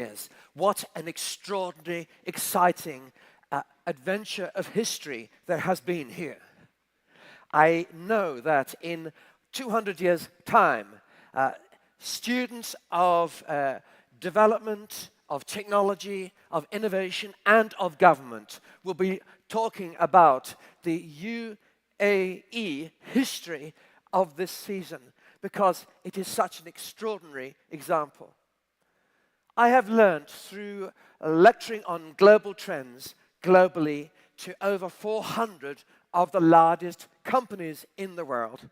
years. What an extraordinary, exciting adventure of history there has been here. I know that in 200 years' time, students of development, of technology, of innovation, and of government will be talking about the UAE history of this season because it is such an extraordinary example. I have learned through lecturing on global trends globally to over 400 of the largest companies in the world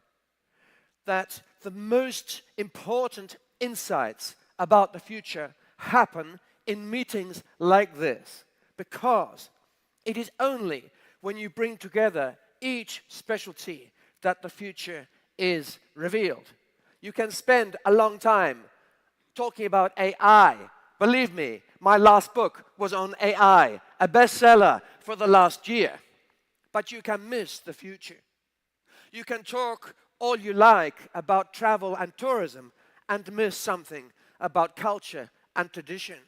that the most important insights about the future happen in meetings like this, because it is only when you bring together each specialty that the future is revealed. You can spend a long time talking about AI. Believe me, my last book was on AI, a bestseller for the last year. But you can miss the future. You can talk all you like about travel and tourism and miss something about culture and tradition.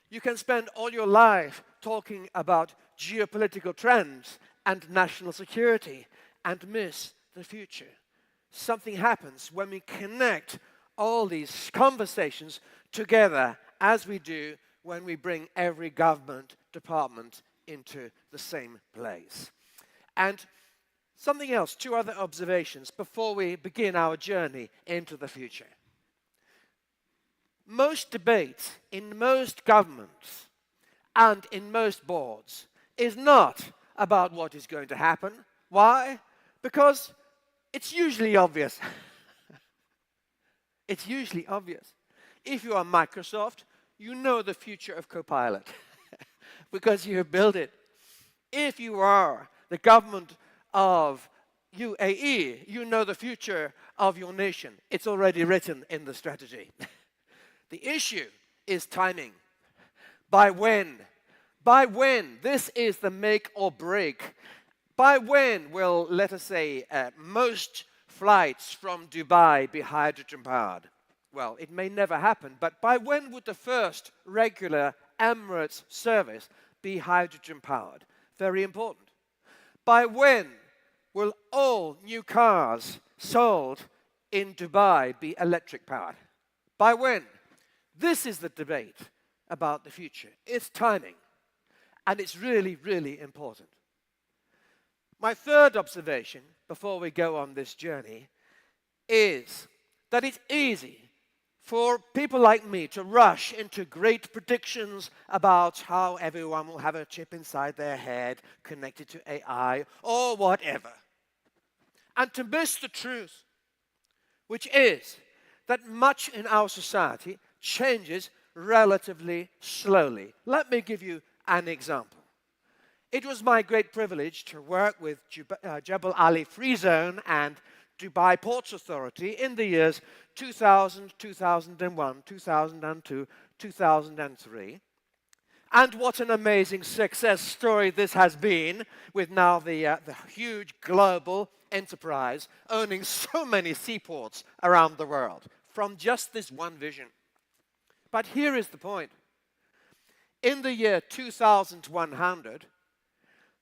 You can spend all your life talking about geopolitical trends and national security and miss the future. Something happens when we connect all these conversations together, as we do when we bring every government department into the same place. And something else, two other observations before we begin our journey into the future. Most debate in most governments and in most boards is not about what is going to happen. Why? Because it's usually obvious. It's usually obvious. If you are Microsoft, you know the future of Copilot because you have built it. If you are the government of UAE, you know the future of your nation. It's already written in the strategy. The issue is timing. By when? By when? This is the make or break. By when will, let us say, most flights from Dubai be hydrogen-powered? Well, it may never happen, but by when would the first regular Emirates service be hydrogen-powered? Very important. By when will all new cars sold in Dubai be electric-powered? By when? This is the debate about the future. It's timing, and it's really, really important. My third observation, before we go on this journey, is that it's easy for people like me to rush into great predictions about how everyone will have a chip inside their head connected to AI or whatever, and to miss the truth, which is that much in our society changes relatively slowly. Let me give you an example. It was my great privilege to work with Jebel Ali Free Zone and Dubai Ports Authority in the years 2000, 2001, 2002, 2003. And what an amazing success story this has been, with now the huge global enterprise owning so many seaports around the world from just this one vision. But here is the point. In the year 2100,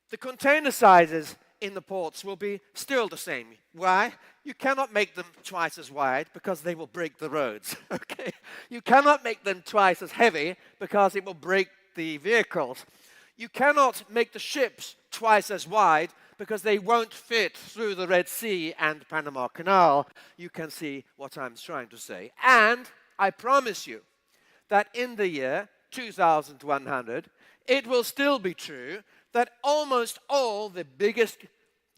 the container sizes in the ports will be still the same. Why? You cannot make them twice as wide because they will break the roads. Okay? You cannot make them twice as heavy because it will break the vehicles. You cannot make the ships twice as wide because they won't fit through the Red Sea and Panama Canal. You can see what I'm trying to say. And I promise you that in the year 2100, it will still be true that almost all the biggest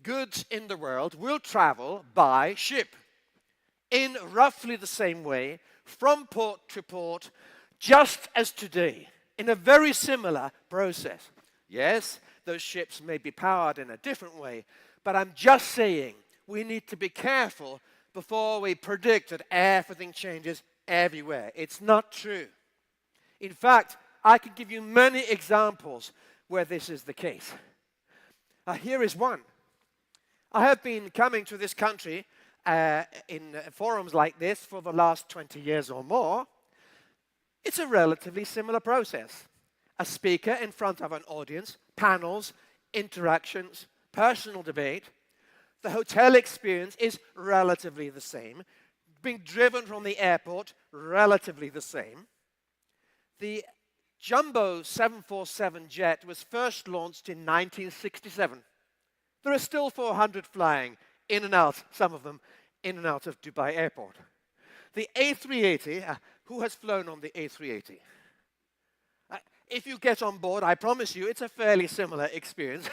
goods in the world will travel by ship in roughly the same way, from port to port, just as today, in a very similar process. Yes, those ships may be powered in a different way, but I'm just saying we need to be careful before we predict that everything changes everywhere. It's not true. In fact, I can give you many examples where this is the case. Here is one. I have been coming to this country in forums like this for the last 20 years or more. It's a relatively similar process. A speaker in front of an audience, panels, interactions, personal debate. The hotel experience is relatively the same. Being driven from the airport, relatively the same. The Jumbo 747 jet was first launched in 1967. There are still 400 flying in and out, some of them in and out of Dubai airport. The A380, who has flown on the A380? If you get on board, I promise you, it's a fairly similar experience.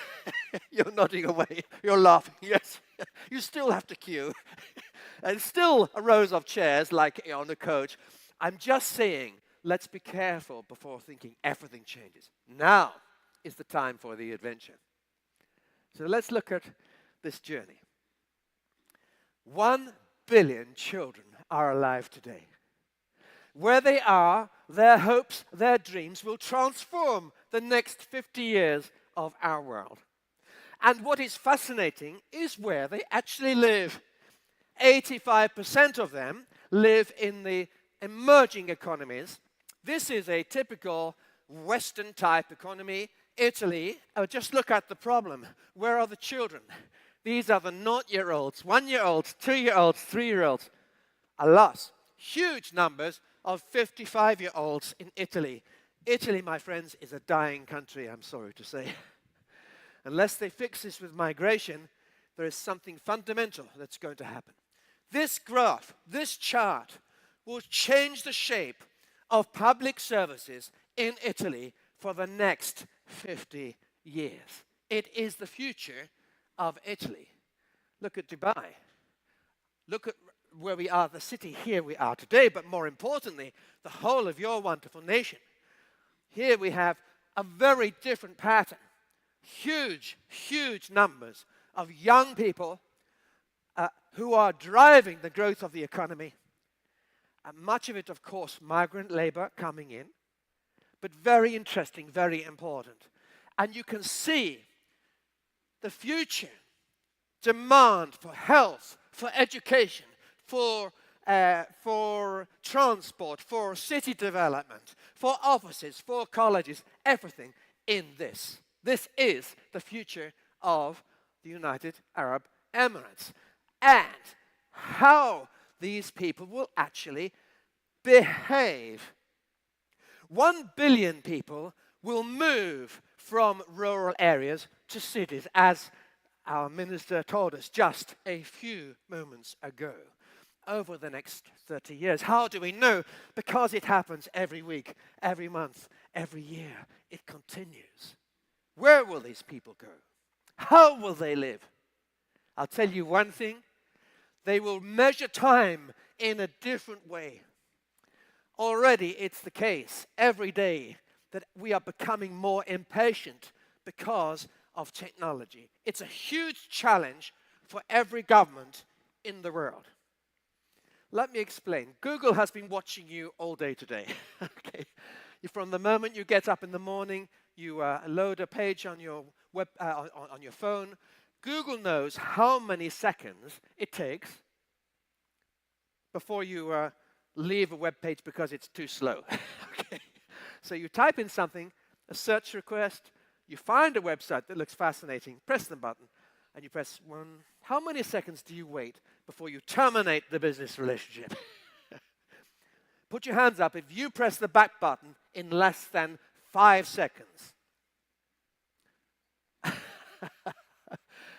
You're nodding away. You're laughing. Yes. You still have to queue. And still rows of chairs like on a coach. I'm just saying, let's be careful before thinking everything changes. Now is the time for the adventure. So let's look at this journey. 1 billion children are alive today. Where they are, their hopes, their dreams will transform the next 50 years of our world. And what is fascinating is where they actually live. 85% of them live in the emerging economies. This is a typical Western type economy. Italy, just look at the problem. Where are the children? These are the naught-year-olds, 1-year-olds, 2-year-olds, 3-year-olds. Alas, huge numbers of 55-year-olds in Italy. Italy, my friends, is a dying country, I'm sorry to say. Unless they fix this with migration, there is something fundamental that's going to happen. This graph, this chart, will change the shape of public services in Italy for the next 50 years. It is the future of Italy. Look at Dubai. Look at where we are, the city here we are today, but more importantly, the whole of your wonderful nation. Here we have a very different pattern. Huge, huge numbers of young people who are driving the growth of the economy. Much of it, of course, migrant labor coming in, but very interesting, very important. And you can see the future demand for health, for education, for transport, for city development, for offices, for colleges, everything in this. This is the future of the United Arab Emirates. And how these people will actually behave. 1 billion people will move from rural areas to cities, as our minister told us just a few moments ago, over the next 30 years. How do we know? Because it happens every week, every month, every year. It continues. Where will these people go? How will they live? I'll tell you one thing. They will measure time in a different way. Already it's the case every day that we are becoming more impatient because of technology. It's a huge challenge for every government in the world. Let me explain. Google has been watching you all day today. Okay. From the moment you get up in the morning, you load a page on your on your phone. Google knows how many seconds it takes before you leave a web page because it's too slow. Okay. So you type in something, a search request, you find a website that looks fascinating, press the button, and you press 1. How many seconds do you wait before you terminate the business relationship? Put your hands up if you press the back button in less than 5 seconds.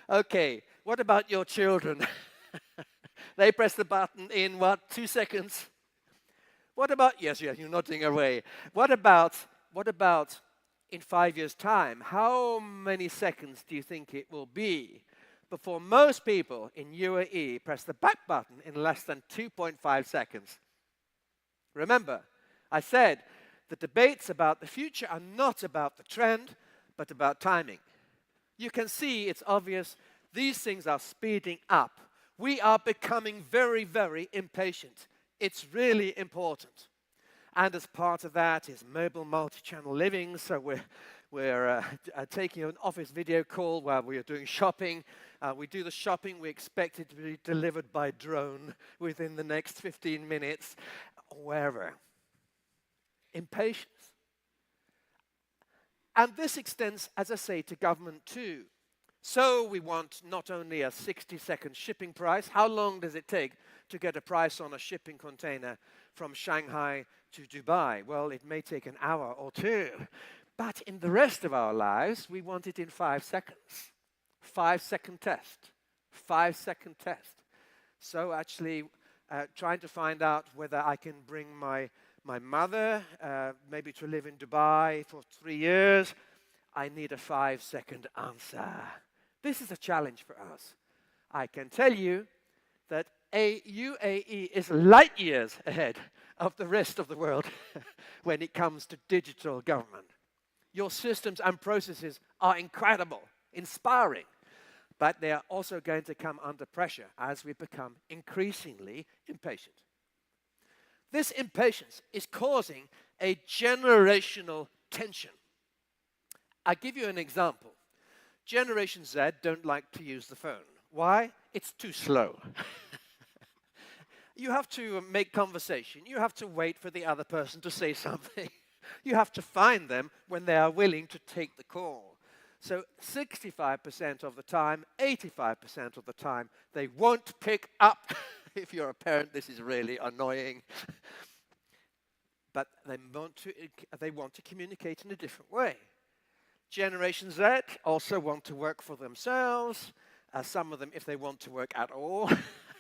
Okay, what about your children? They press the button in what, 2 seconds? What about, yes, you're nodding away. What about in 5 years' time? How many seconds do you think it will be before most people in UAE press the back button in less than 2.5 seconds? Remember, I said the debates about the future are not about the trend, but about timing. You can see, it's obvious, these things are speeding up. We are becoming very, very impatient. It's really important. And as part of that is mobile multi-channel living. So we're taking an office video call while we are doing shopping. We do the shopping. We expect it to be delivered by drone within the next 15 minutes, wherever. impatience. And this extends, as I say, to government too. So we want not only a 60-second shipping price. How long does it take to get a price on a shipping container from Shanghai to Dubai? Well, it may take an hour or two. But in the rest of our lives, we want it in 5 seconds. 5-second test. 5-second test. So actually, trying to find out whether I can bring my mother, maybe to live in Dubai for 3 years, I need a 5-second answer. This is a challenge for us. I can tell you that UAE is light years ahead of the rest of the world when it comes to digital government. Your systems and processes are incredible, inspiring, but they are also going to come under pressure as we become increasingly impatient. This impatience is causing a generational tension. I'll give you an example. Generation Z don't like to use the phone. Why? It's too slow. You have to make conversation. You have to wait for the other person to say something. You have to find them when they are willing to take the call. So 65% of the time, 85% of the time, they won't pick up. If you're a parent, this is really annoying. But they want to communicate in a different way. Generation Z also want to work for themselves. Some of them, if they want to work at all,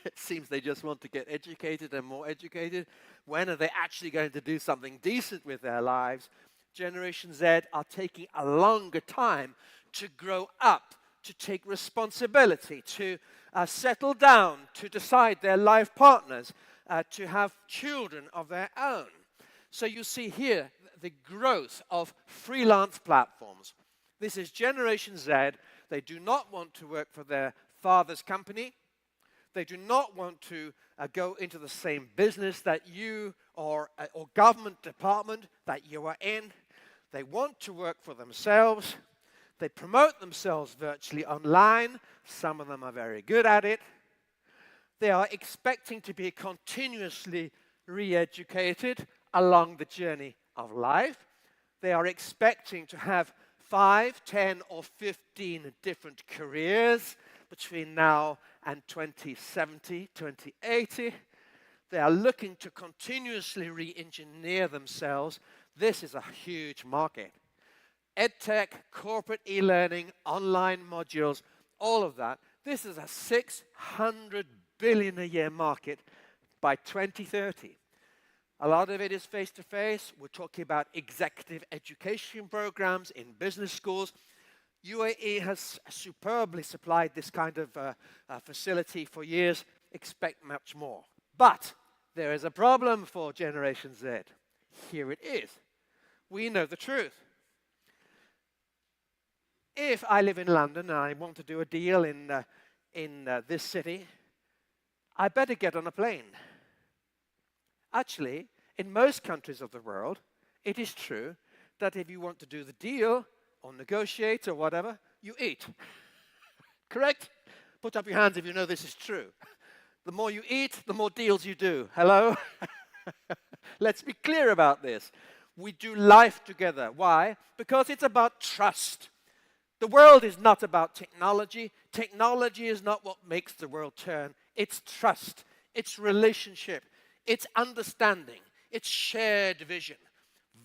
it seems they just want to get educated and more educated. When are they actually going to do something decent with their lives? Generation Z are taking a longer time to grow up, to take responsibility, to settle down, to decide their life partners, to have children of their own. So you see here the growth of freelance platforms. This is Generation Z. They do not want to work for their father's company. They do not want to go into the same business that you or government department that you are in. They want to work for themselves. They promote themselves virtually online. Some of them are very good at it. They are expecting to be continuously re-educated along the journey of life. They are expecting to have 5, 10, or 15 different careers between now and 2070, 2080. They are looking to continuously re-engineer themselves. This is a huge market. EdTech, corporate e-learning, online modules, all of that. This is a 600 billion a year market by 2030. A lot of it is face-to-face. We're talking about executive education programs in business schools. UAE has superbly supplied this kind of facility for years. Expect much more. But there is a problem for Generation Z. Here it is. We know the truth. If I live in London and I want to do a deal in this city, I better get on a plane. Actually, in most countries of the world, it is true that if you want to do the deal or negotiate or whatever, you eat. Correct? Put up your hands if you know this is true. The more you eat, the more deals you do. Hello? Let's be clear about this. We do life together. Why? Because it's about trust. The world is not about technology. Technology is not what makes the world turn. It's trust. It's relationship. It's understanding. It's shared vision,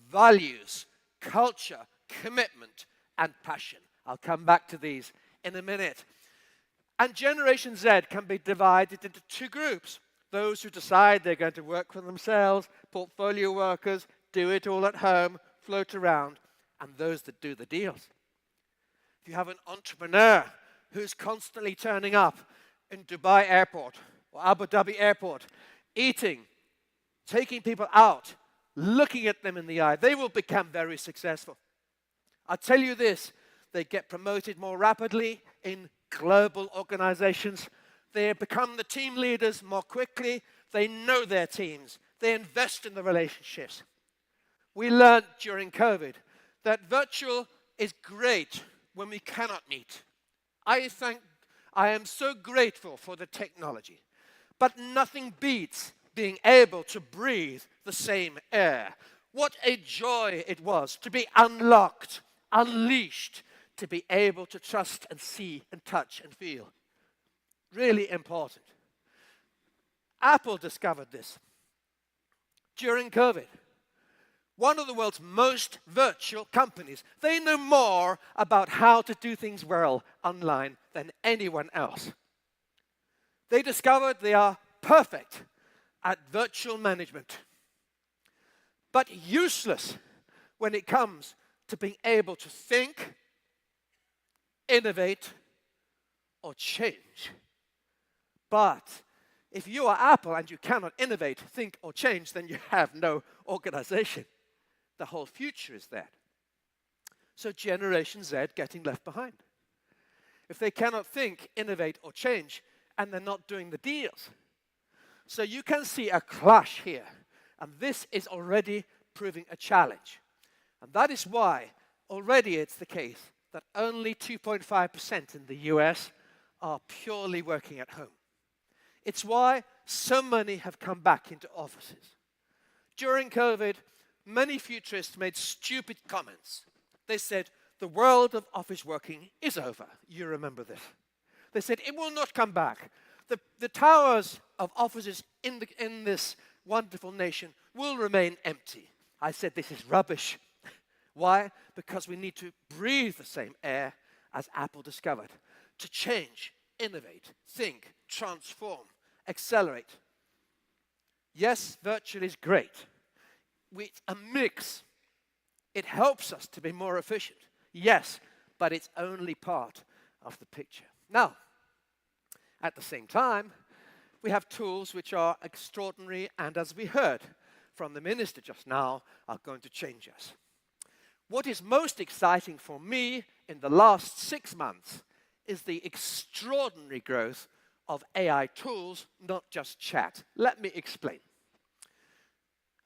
values, culture, commitment, and passion. I'll come back to these in a minute. And Generation Z can be divided into 2 groups. Those who decide they're going to work for themselves, portfolio workers, do it all at home, float around, and those that do the deals. If you have an entrepreneur who's constantly turning up in Dubai airport or Abu Dhabi airport, eating, taking people out, looking at them in the eye, they will become very successful. I'll tell you this, they get promoted more rapidly in global organizations. They become the team leaders more quickly. They know their teams. They invest in the relationships. We learned during COVID that virtual is great when we cannot meet. I am so grateful for the technology, but nothing beats being able to breathe the same air. What a joy it was to be unlocked, unleashed, to be able to trust and see and touch and feel. Really important. Apple discovered this during COVID. One of the world's most virtual companies. They know more about how to do things well online than anyone else. They discovered they are perfect at virtual management, but useless when it comes to being able to think, innovate, or change. But if you are Apple and you cannot innovate, think, or change, then you have no organization. The whole future is that. So Generation Z getting left behind. If they cannot think, innovate, or change, and they're not doing the deals. So you can see a clash here. And this is already proving a challenge. And that is why already it's the case that only 2.5% in the US are purely working at home. It's why so many have come back into offices. During COVID, many futurists made stupid comments. They said, the world of office working is over. You remember this. They said, it will not come back. The towers of offices in this wonderful nation will remain empty. I said, this is rubbish. Why? Because we need to breathe the same air as Apple discovered. To change, innovate, think, transform, accelerate. Yes, virtual is great. It's a mix. It helps us to be more efficient. Yes, but it's only part of the picture. Now, at the same time, we have tools which are extraordinary and, as we heard from the minister just now, are going to change us. What is most exciting for me in the last 6 months is the extraordinary growth of AI tools, not just chat. Let me explain.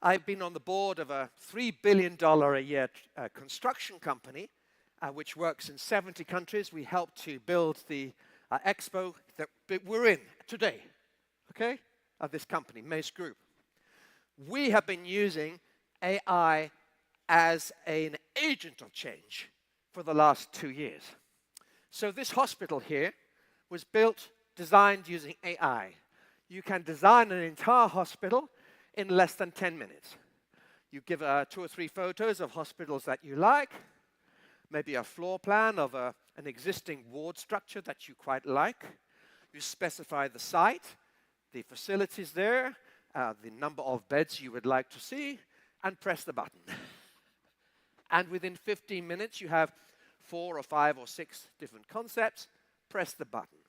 I've been on the board of a $3 billion a year construction company, which works in 70 countries. We helped to build the expo that we're in today, okay, of this company, Mace Group. We have been using AI as an agent of change for the last 2 years. So this hospital here was built, designed using AI. You can design an entire hospital in less than 10 minutes. You give 2 or 3 photos of hospitals that you like, maybe a floor plan of an existing ward structure that you quite like. You specify the site, the facilities there, the number of beds you would like to see, and press the button. And within 15 minutes, you have 4 or 5 or 6 different concepts. Press the button.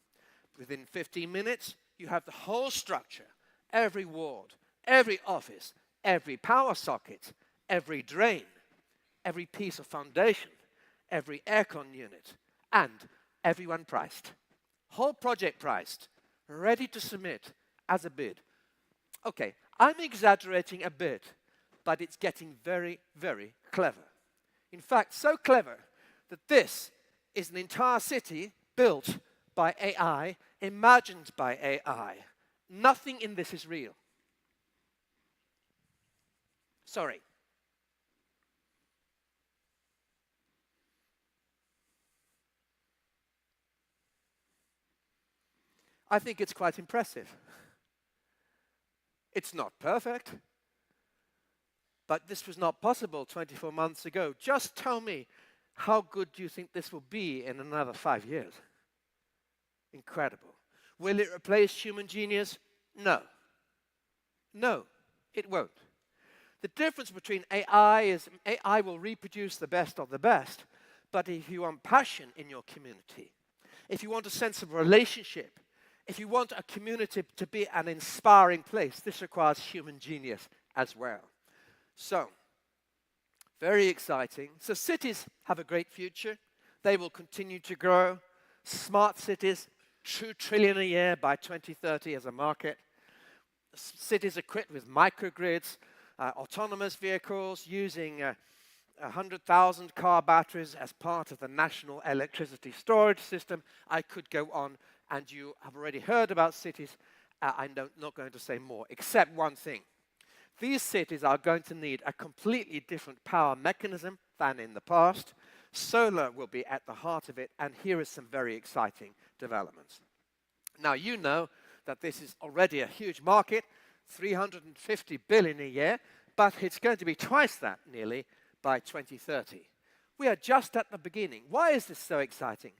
Within 15 minutes, you have the whole structure, every ward, every office, every power socket, every drain, every piece of foundation, every aircon unit, and everyone priced. Whole project priced, ready to submit as a bid. Okay, I'm exaggerating a bit, but it's getting very, very clever. In fact, so clever that this is an entire city built by AI, imagined by AI. Nothing in this is real. Sorry. I think it's quite impressive. It's not perfect, but this was not possible 24 months ago. Just tell me, how good do you think this will be in another 5 years? Incredible. Will it replace human genius? No. No, it won't. The difference between AI is AI will reproduce the best of the best, but if you want passion in your community, if you want a sense of relationship, if you want a community to be an inspiring place, this requires human genius as well. So, very exciting. So cities have a great future. They will continue to grow. Smart cities, $2 trillion a year by 2030 as a market. Cities equipped with microgrids, autonomous vehicles using 100,000 car batteries as part of the national electricity storage system. I could go on, and you have already heard about cities. I'm not going to say more, except one thing. These cities are going to need a completely different power mechanism than in the past. Solar will be at the heart of it, and here is some very exciting developments. Now, you know that this is already a huge market, 350 billion a year, but it's going to be twice that nearly by 2030. We are just at the beginning. Why is this so exciting?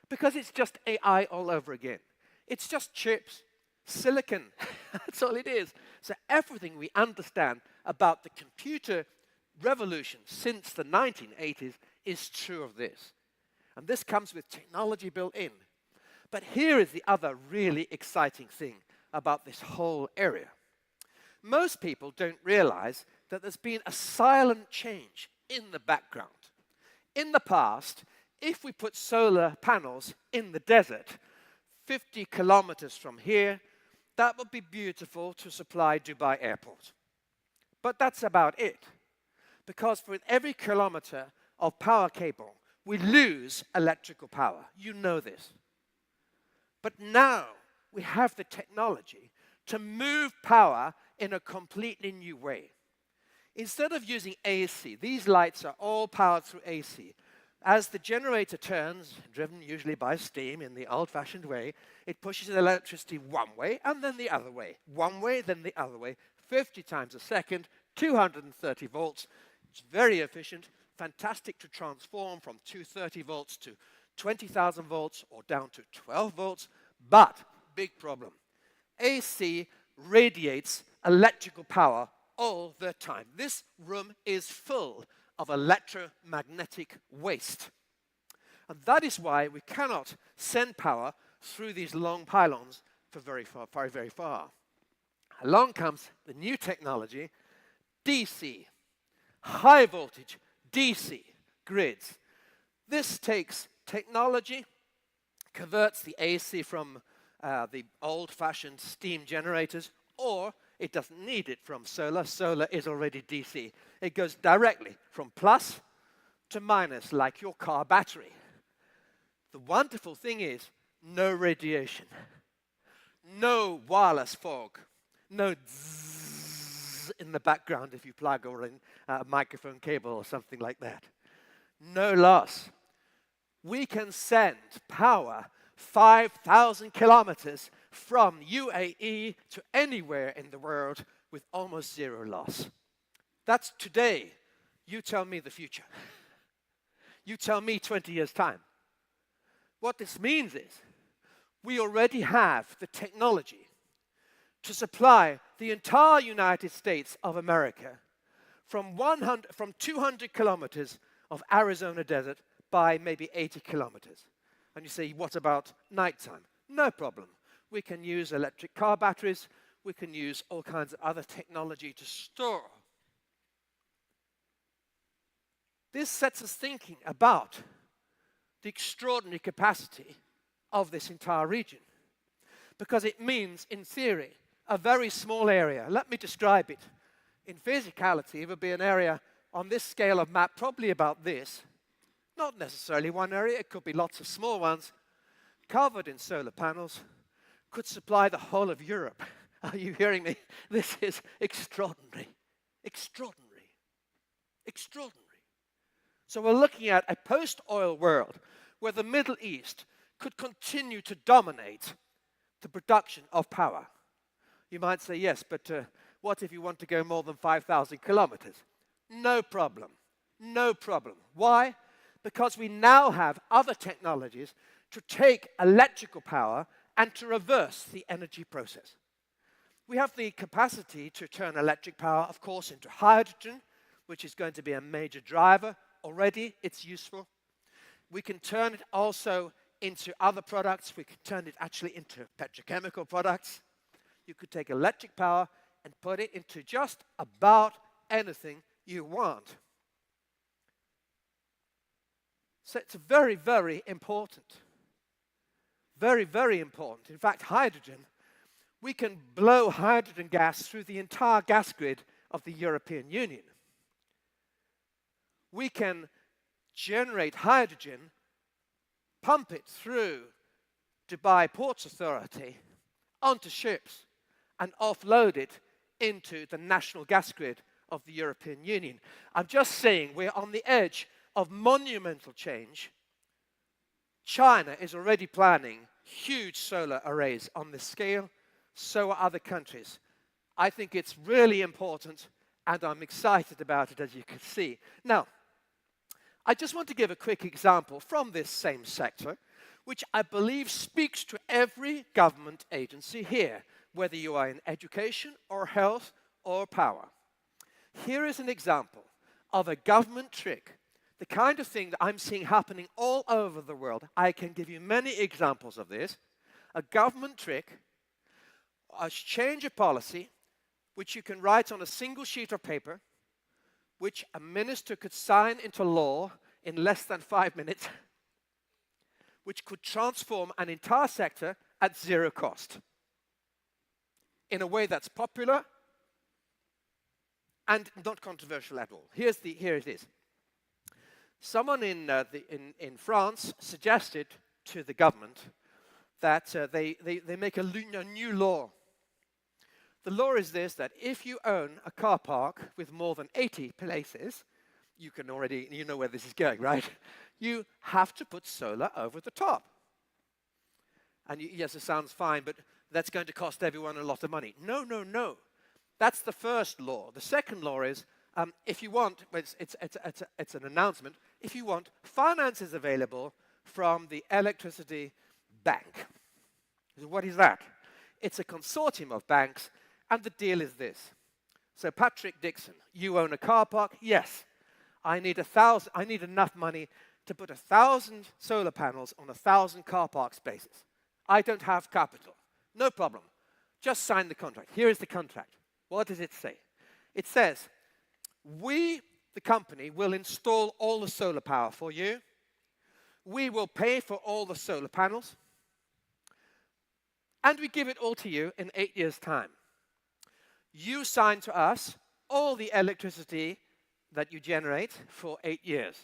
Because it's just AI all over again. It's just chips, silicon. That's all it is. So everything we understand about the computer revolution since the 1980s is true of this. And this comes with technology built in. But here is the other really exciting thing about this whole area. Most people don't realize that there's been a silent change in the background. In the past, if we put solar panels in the desert, 50 kilometers from here, that would be beautiful to supply Dubai Airport. But that's about it. Because for every kilometer of power cable, we lose electrical power. You know this. But now we have the technology to move power in a completely new way. Instead of using AC, these lights are all powered through AC. As the generator turns, driven usually by steam in the old-fashioned way, it pushes the electricity one way and then the other way. One way, then the other way, 50 times a second, 230 volts. It's very efficient, fantastic to transform from 230 volts to 20,000 volts or down to 12 volts. But, big problem, AC radiates electrical power all the time. This room is full of electromagnetic waste. And that is why we cannot send power through these long pylons for very far. Along comes the new technology, DC, high voltage DC grids. This takes technology, converts the AC from the old-fashioned steam generators, or it doesn't need it from solar. Solar is already DC. It goes directly from plus to minus, like your car battery. The wonderful thing is, no radiation, no wireless fog, no zzz in the background if you plug or in a microphone cable or something like that. No loss. We can send power 5,000 kilometers from UAE to anywhere in the world with almost zero loss. That's today. You tell me the future. You tell me 20 years' time. What this means is we already have the technology to supply the entire United States of America from 200 kilometers of Arizona desert by maybe 80 kilometers. And you say, what about nighttime? No problem. We can use electric car batteries. We can use all kinds of other technology to store. This sets us thinking about the extraordinary capacity of this entire region. Because it means, in theory, a very small area. Let me describe it. In physicality, it would be an area on this scale of map, probably about this. Not necessarily one area, it could be lots of small ones, covered in solar panels, could supply the whole of Europe. Are you hearing me? This is extraordinary. Extraordinary. Extraordinary. So we're looking at a post-oil world where the Middle East could continue to dominate the production of power. You might say, yes, but what if you want to go more than 5,000 kilometers? No problem. No problem. Why? Because we now have other technologies to take electrical power and to reverse the energy process. We have the capacity to turn electric power, of course, into hydrogen, which is going to be a major driver. Already, it's useful. We can turn it also into other products. We can turn it actually into petrochemical products. You could take electric power and put it into just about anything you want. So it's very, very important. Very, very important. In fact, hydrogen, we can blow hydrogen gas through the entire gas grid of the European Union. We can generate hydrogen, pump it through Dubai Ports Authority onto ships and offload it into the national gas grid of the European Union. I'm just saying we're on the edge of monumental change. China is already planning huge solar arrays on this scale. So are other countries. I think it's really important, and I'm excited about it, as you can see. Now, I just want to give a quick example from this same sector, which I believe speaks to every government agency here, whether you are in education or health or power. Here is an example of a government trick, the kind of thing that I'm seeing happening all over the world. I can give you many examples of this. A government trick, a change of policy, which you can write on a single sheet of paper, which a minister could sign into law in less than 5 minutes, which could transform an entire sector at zero cost in a way that's popular and not controversial at all. Here it is. Someone in France suggested to the government that they make a new law. The law is this, that if you own a car park with more than 80 places, you know where this is going, right? You have to put solar over the top. And yes, it sounds fine, but that's going to cost everyone a lot of money. No, no, no. That's the first law. The second law is, if you want, well, it's an announcement, if you want, finance is available from the electricity bank. So what is that? It's a consortium of banks, and the deal is this. So Patrick Dixon, you own a car park? Yes. I need enough money to put 1,000 solar panels on 1,000 car park spaces. I don't have capital. No problem. Just sign the contract. Here is the contract. What does it say? It says, we, the company, will install all the solar power for you. We will pay for all the solar panels. And we give it all to you in 8 years' time. You sign to us all the electricity that you generate for 8 years.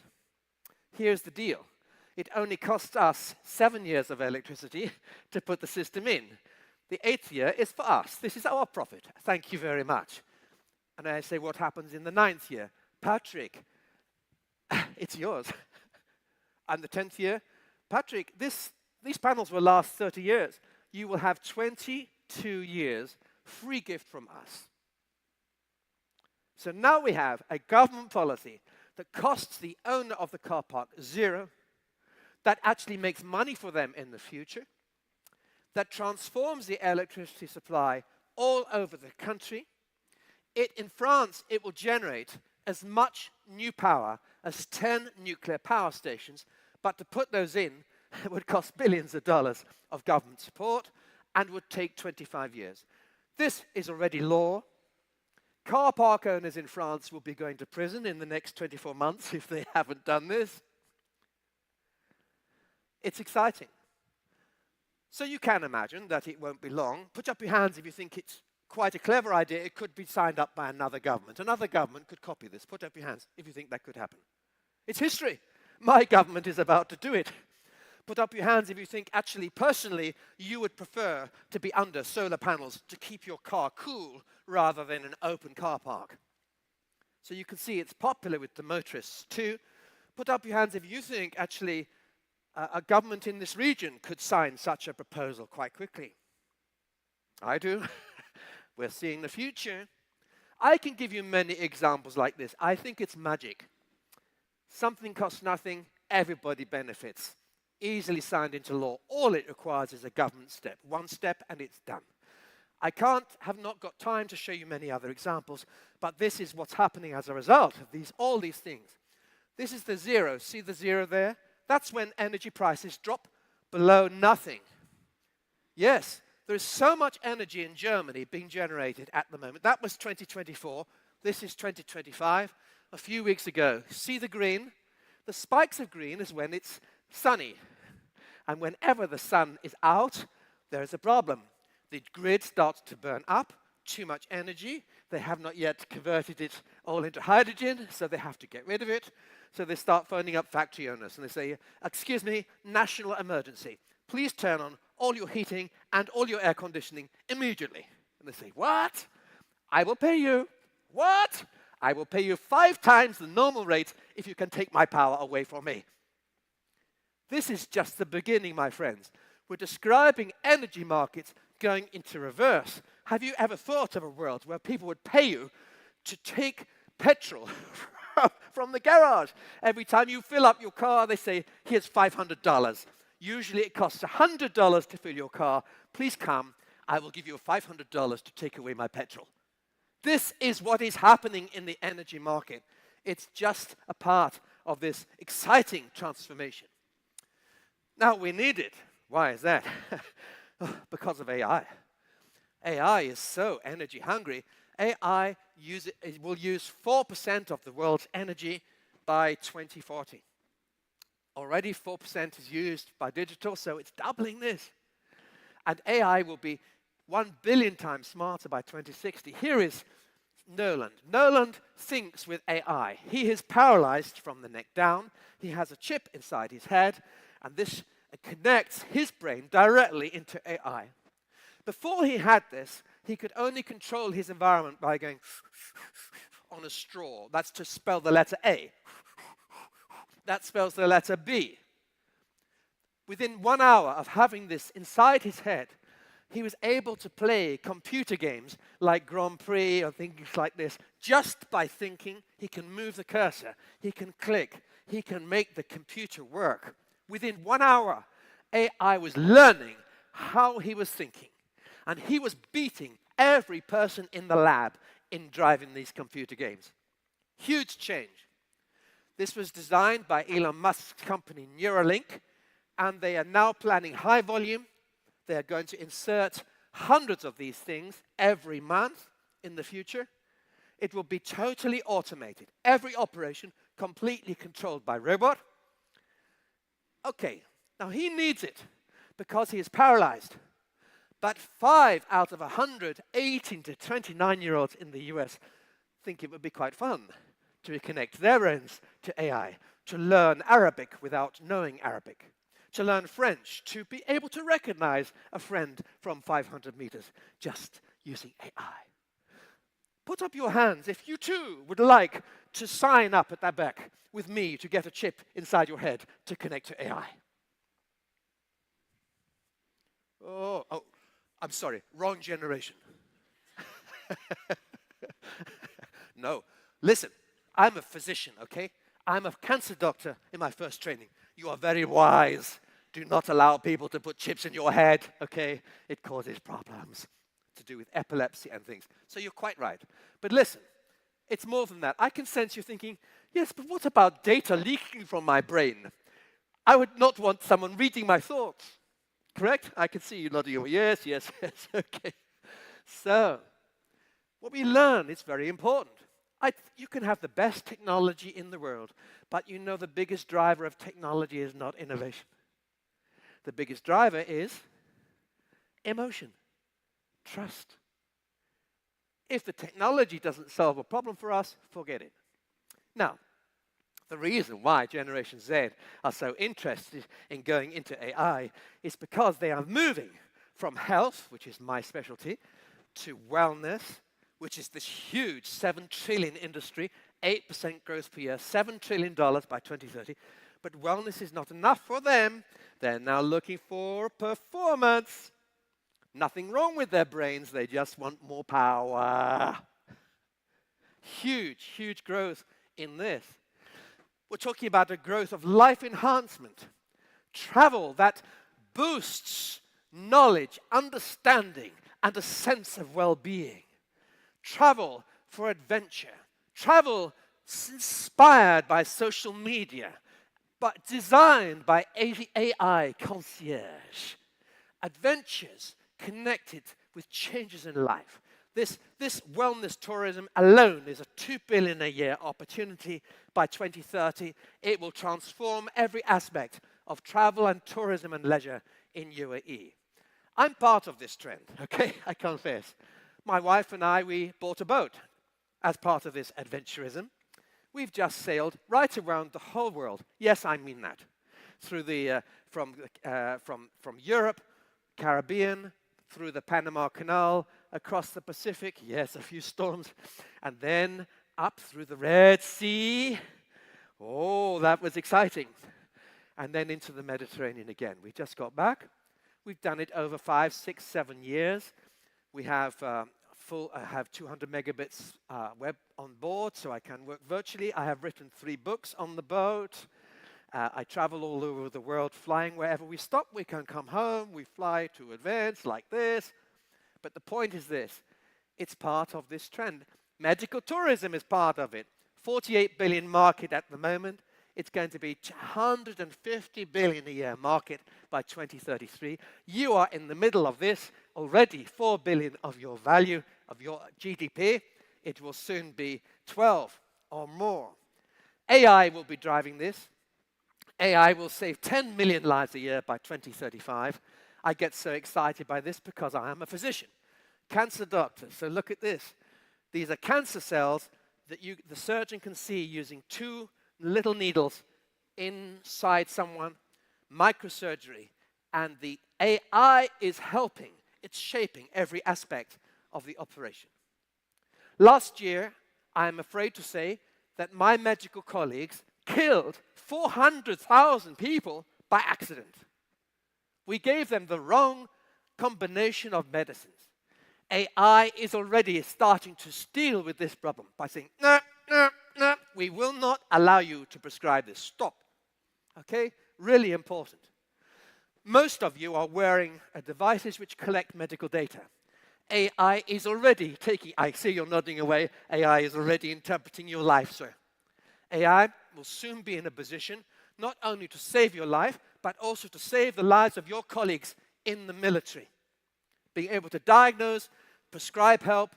Here's the deal. It only costs us 7 years of electricity to put the system in. The 8th year is for us. This is our profit. Thank you very much. And I say, what happens in the 9th year? Patrick, it's yours. And the 10th year? Patrick, these panels will last 30 years. You will have 22 years free gift from us. So now we have a government policy that costs the owner of the car park zero, that actually makes money for them in the future, that transforms the electricity supply all over the country. In France, it will generate as much new power as 10 nuclear power stations, but to put those in would cost billions of dollars of government support and would take 25 years. This is already law. Car park owners in France will be going to prison in the next 24 months if they haven't done this. It's exciting. So you can imagine that it won't be long. Put up your hands if you think it's quite a clever idea. It could be signed up by another government. Another government could copy this. Put up your hands if you think that could happen. It's history. My government is about to do it. Put up your hands if you think, actually, personally, you would prefer to be under solar panels to keep your car cool rather than an open car park. So you can see it's popular with the motorists too. Put up your hands if you think, actually, a government in this region could sign such a proposal quite quickly. I do. We're seeing the future. I can give you many examples like this. I think it's magic. Something costs nothing, everybody benefits. Easily signed into law. All it requires is a government step. One step and it's done. I have not got time to show you many other examples, but this is what's happening as a result of all these things. This is the zero. See the zero there? That's when energy prices drop below nothing. Yes, there is so much energy in Germany being generated at the moment. That was 2024. This is 2025. A few weeks ago. See the green? The spikes of green is when it's sunny. And whenever the sun is out, there is a problem. The grid starts to burn up, too much energy. They have not yet converted it all into hydrogen, so they have to get rid of it. So they start phoning up factory owners, and they say, excuse me, national emergency. Please turn on all your heating and all your air conditioning immediately. And they say, what? I will pay you. What? I will pay you 5 times the normal rate if you can take my power away from me. This is just the beginning, my friends. We're describing energy markets going into reverse. Have you ever thought of a world where people would pay you to take petrol from the garage? Every time you fill up your car, they say, here's $500. Usually it costs $100 to fill your car. Please come. I will give you $500 to take away my petrol. This is what is happening in the energy market. It's just a part of this exciting transformation. Now, we need it. Why is that? Because of AI. AI is so energy hungry. AI will use 4% of the world's energy by 2040. Already 4% is used by digital, so it's doubling this. And AI will be 1 billion times smarter by 2060. Here is Noland. Noland thinks with AI. He is paralyzed from the neck down. He has a chip inside his head, and this connects his brain directly into AI. Before he had this, he could only control his environment by going on a straw. That's to spell the letter A. That spells the letter B. Within 1 hour of having this inside his head, he was able to play computer games like Grand Prix or things like this just by thinking. He can move the cursor, he can click, he can make the computer work. Within 1 hour, AI was learning how he was thinking. And he was beating every person in the lab in driving these computer games. Huge change. This was designed by Elon Musk's company Neuralink, and they are now planning high volume. They are going to insert hundreds of these things every month in the future. It will be totally automated. Every operation completely controlled by robot. Okay, now he needs it because he is paralyzed. But 5 out of 100 18 to 29-year-olds in the US think it would be quite fun to reconnect their brains to AI, to learn Arabic without knowing Arabic, to learn French, to be able to recognize a friend from 500 meters just using AI. Put up your hands if you too would like to sign up at that back with me to get a chip inside your head to connect to AI. Oh, I'm sorry, wrong generation. No, listen, I'm a physician, okay? I'm a cancer doctor in my first training. You are very wise. Do not allow people to put chips in your head, okay? It causes problems to do with epilepsy and things. So you're quite right. But listen, it's more than that. I can sense you thinking, yes, but what about data leaking from my brain? I would not want someone reading my thoughts. Correct? I can see you nodding your yes, yes, yes, okay. So, what we learn is very important. You can have the best technology in the world, but you know the biggest driver of technology is not innovation. The biggest driver is emotion, trust. If the technology doesn't solve a problem for us, forget it. Now, the reason why Generation Z are so interested in going into AI is because they are moving from health, which is my specialty, to wellness, which is this huge 7 trillion industry, 8% growth per year, $7 trillion by 2030. But wellness is not enough for them. They're now looking for performance. Nothing wrong with their brains. They just want more power. Huge, huge growth in this. We're talking about a growth of life enhancement, travel that boosts knowledge, understanding, and a sense of well-being. Travel for adventure. Travel inspired by social media, but designed by AI concierge. Adventures connected with changes in life. This wellness tourism alone is a $2 billion a year opportunity by 2030. It will transform every aspect of travel and tourism and leisure in UAE. I'm part of this trend, okay? I confess. My wife and I, we bought a boat as part of this adventurism. We've just sailed right around the whole world. Yes, I mean that. Through from Europe, Caribbean, through the Panama Canal, across the Pacific. Yes, a few storms. And then up through the Red Sea. Oh, that was exciting. And then into the Mediterranean again. We just got back. We've done it over 5, 6, 7 years. We have I have 200 megabits web on board, so I can work virtually. I have written 3 books on the boat. I travel all over the world, flying wherever we stop. We can come home. We fly to events like this. But the point is this. It's part of this trend. Medical tourism is part of it. 48 billion market at the moment. It's going to be 150 billion a year market by 2033. You are in the middle of this already. 4 billion of your value, of your GDP. It will soon be 12 or more. AI will be driving this. AI will save 10 million lives a year by 2035. I get so excited by this because I am a physician, cancer doctor. So look at this. These are cancer cells that the surgeon can see using 2 little needles inside someone, microsurgery, and the AI is helping. It's shaping every aspect of the operation. Last year, I am afraid to say that my medical colleagues killed 400,000 people by accident. We gave them the wrong combination of medicines. AI is already starting to deal with this problem by saying, no, no, no, we will not allow you to prescribe this. Stop. Okay? Really important. Most of you are wearing devices which collect medical data. AI is already taking, I see you're nodding away, AI is already interpreting your life, sir. AI will soon be in a position not only to save your life, but also to save the lives of your colleagues in the military. Being able to diagnose, prescribe help,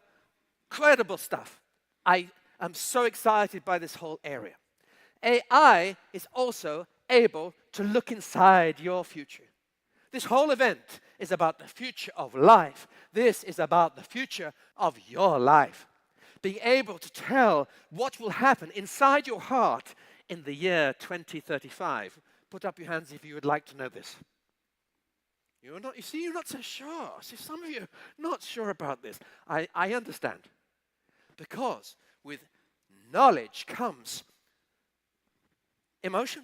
incredible stuff. I am so excited by this whole area. AI is also able to look inside your future. This whole event is about the future of life. This is about the future of your life. Being able to tell what will happen inside your heart in the year 2035. Put up your hands if you would like to know this. You're not so sure. See, some of you are not sure about this. I understand. Because with knowledge comes emotion.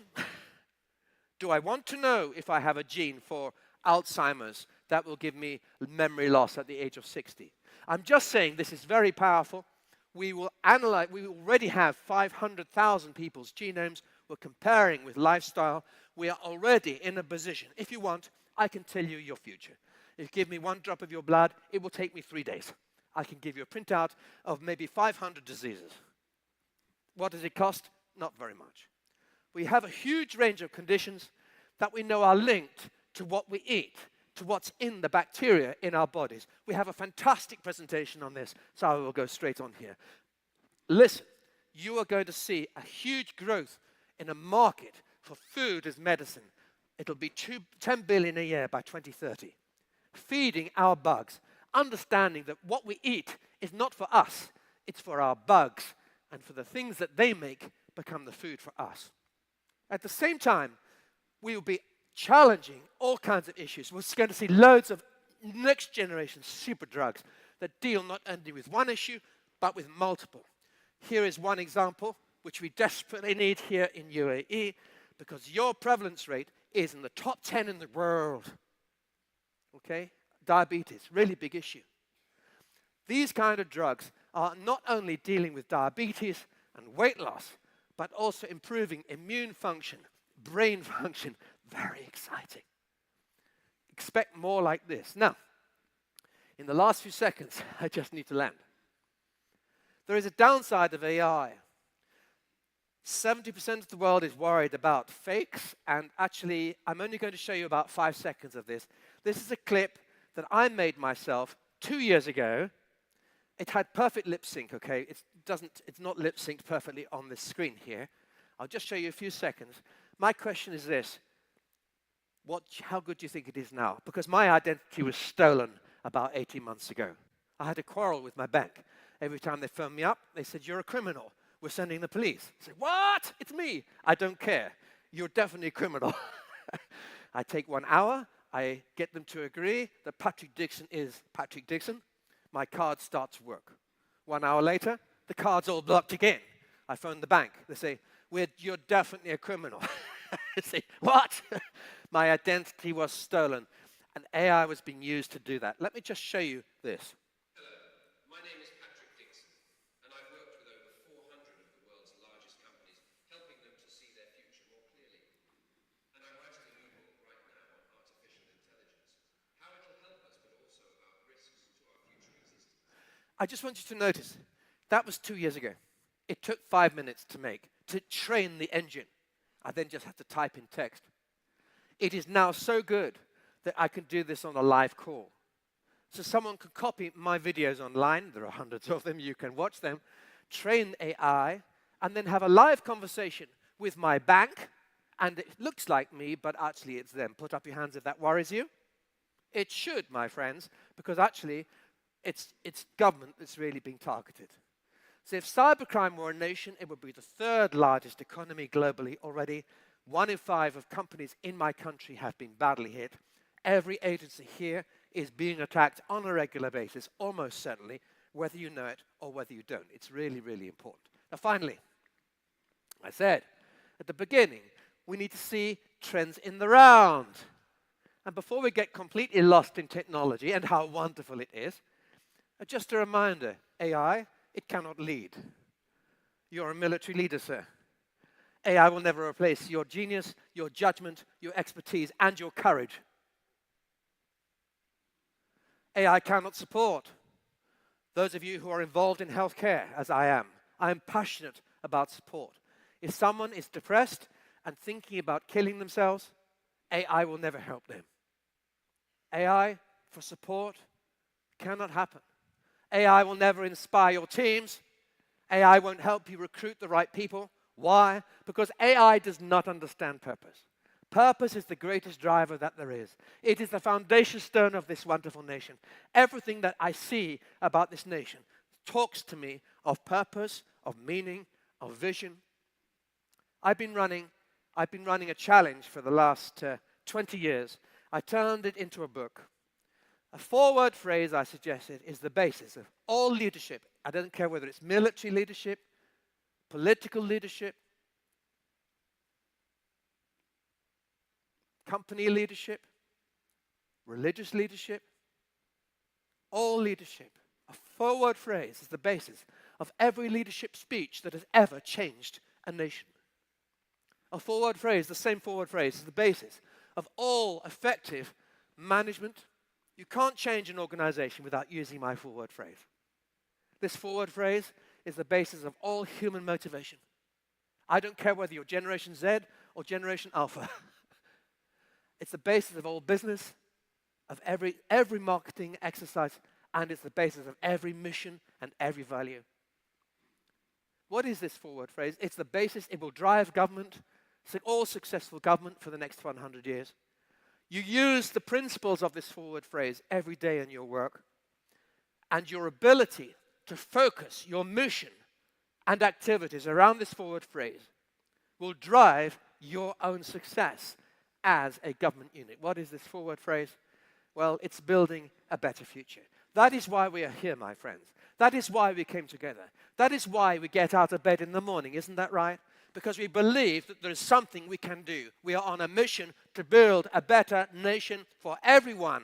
Do I want to know if I have a gene for Alzheimer's that will give me memory loss at the age of 60? I'm just saying this is very powerful. We will analyze, we already have 500,000 people's genomes. We're comparing with lifestyle. We are already in a position. If you want, I can tell you your future. If you give me 1 drop of your blood, it will take me 3 days. I can give you a printout of maybe 500 diseases. What does it cost? Not very much. We have a huge range of conditions that we know are linked to what we eat, to what's in the bacteria in our bodies. We have a fantastic presentation on this, so I will go straight on here. Listen, you are going to see a huge growth in a market for food as medicine. It'll be 10 billion a year by 2030. Feeding our bugs, understanding that what we eat is not for us, it's for our bugs, and for the things that they make become the food for us. At the same time, we will be challenging all kinds of issues. We're going to see loads of next generation super drugs that deal not only with one issue, but with multiple. Here is one example, which we desperately need here in UAE, because your prevalence rate is in the top 10 in the world. Okay? Diabetes, really big issue. These kind of drugs are not only dealing with diabetes and weight loss, but also improving immune function, brain function. Very exciting. Expect more like this. Now, in the last few seconds, I just need to land. There is a downside of AI. 70% of the world is worried about fakes, and actually, I'm only going to show you about 5 seconds of this. This is a clip that I made myself 2 years ago. It had perfect lip sync, okay? It's not lip synced perfectly on this screen here. I'll just show you a few seconds. My question is this. How good do you think it is now? Because my identity was stolen about 18 months ago. I had a quarrel with my bank. Every time they phoned me up, they said, "You're a criminal. We're sending the police." I said, "What? It's me." "I don't care. You're definitely a criminal." I take 1 hour. I get them to agree that Patrick Dixon is Patrick Dixon. my card starts to work. 1 hour later, the card's all blocked again. I phone the bank. They say, you're definitely a criminal. I say, what? My identity was stolen. And AI was being used to do that. Let me just show you this. Hello, my name is Dixon, and I've worked with over 400 of the world's largest companies, helping them to see their future more clearly. And I'm writing a new book right now on artificial intelligence, how it'll help us, but also about risks to our future existence. I just want you to notice, that was 2 years ago. It took 5 minutes to make, to train the engine. I then just had to type in text. It is now so good that I can do this on a live call. So someone can copy my videos online, there are hundreds of them, you can watch them, train AI, and then have a live conversation with my bank, and it looks like me, but actually it's them. Put up your hands if that worries you. It should, my friends, because actually it's government that's really being targeted. So if cybercrime were a nation, it would be the third largest economy globally already. 1 in 5 of companies in my country have been badly hit. Every agency here is being attacked on a regular basis, almost certainly, whether you know it or whether you don't. It's really, really important. Now, finally, I said at the beginning, we need to see trends in the round. And before we get completely lost in technology and how wonderful it is, just a reminder, AI, it cannot lead. You're a military leader, sir. AI will never replace your genius, your judgment, your expertise, and your courage. AI cannot support those of you who are involved in healthcare, as I am. I am passionate about support. If someone is depressed and thinking about killing themselves, AI will never help them. AI for support cannot happen. AI will never inspire your teams. AI won't help you recruit the right people. Why? Because AI does not understand purpose. Purpose is the greatest driver that there is. It is the foundation stone of this wonderful nation. Everything that I see about this nation talks to me of purpose, of meaning, of vision. I've been running a challenge for the last 20 years. I turned it into a book. A 4-word phrase I suggested is the basis of all leadership. I don't care whether it's military leadership, political leadership, company leadership, religious leadership, all leadership. A 4-word phrase is the basis of every leadership speech that has ever changed a nation. A 4-word phrase, the same 4-word phrase, is the basis of all effective management. You can't change an organization without using my 4-word phrase. This 4-word phrase is the basis of all human motivation. I don't care whether you're Generation Z or Generation Alpha. It's the basis of all business, of every marketing exercise, and it's the basis of every mission and every value. What is this 4-word phrase? It's the basis. It will drive government, all successful government for the next 100 years. You use the principles of this 4-word phrase every day in your work, and your ability to focus your mission and activities around this 4-word phrase will drive your own success as a government unit. What is this 4-word phrase? Well, it's building a better future. That is why we are here, my friends. That is why we came together. That is why we get out of bed in the morning, isn't that right? Because we believe that there is something we can do. We are on a mission to build a better nation for everyone,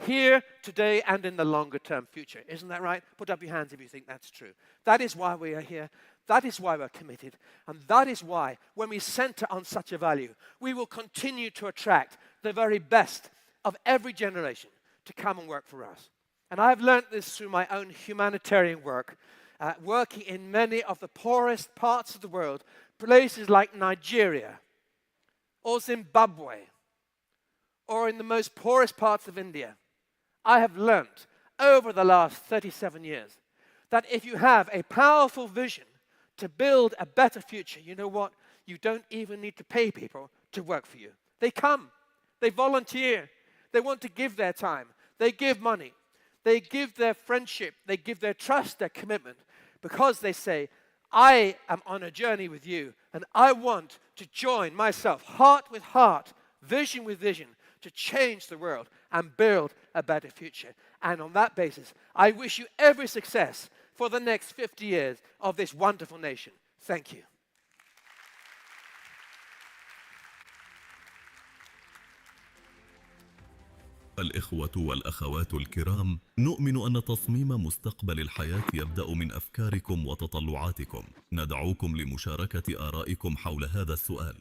here, today, and in the longer-term future. Isn't that right? Put up your hands if you think that's true. That is why we are here. That is why we're committed. And that is why, when we center on such a value, we will continue to attract the very best of every generation to come and work for us. And I've learned this through my own humanitarian work, working in many of the poorest parts of the world, places like Nigeria, or Zimbabwe, or in the most poorest parts of India. I have learned over the last 37 years that if you have a powerful vision to build a better future, you know what? You don't even need to pay people to work for you. They come, they volunteer, they want to give their time, they give money, they give their friendship, they give their trust, their commitment, because they say, I am on a journey with you, and I want to join myself, heart with heart, vision with vision, to change the world and build a better future. And on that basis, I wish you every success for the next 50 years of this wonderful nation. Thank you. الإخوة والأخوات الكرام، نؤمن أن تصميم مستقبل الحياة يبدأ من أفكاركم وتطلعاتكم. ندعوكم لمشاركة آرائكم حول هذا السؤال